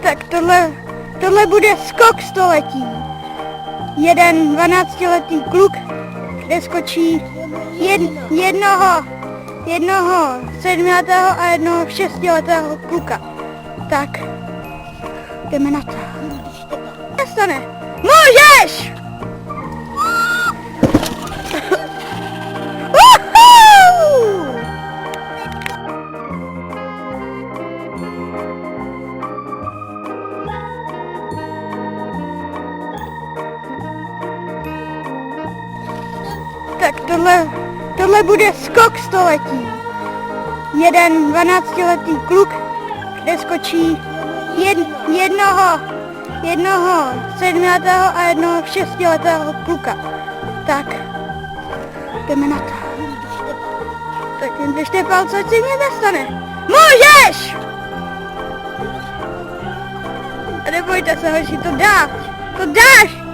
Tak tohle bude skok století. Jeden 12letý kluk, kde skočí jednoho 7letého a jednoho 6letého kluka. Tak, jdeme na to. Nestane. Můžeš! Tak tohle bude skok století. Jeden 12letý kluk, kde skočí jednoho 7letého a jednoho 6letého kluka. Tak, jdeme na to. Tak jen držte palce, ať se nic nestane. Můžeš! A nebojte se, hoši, to dáš! To dáš!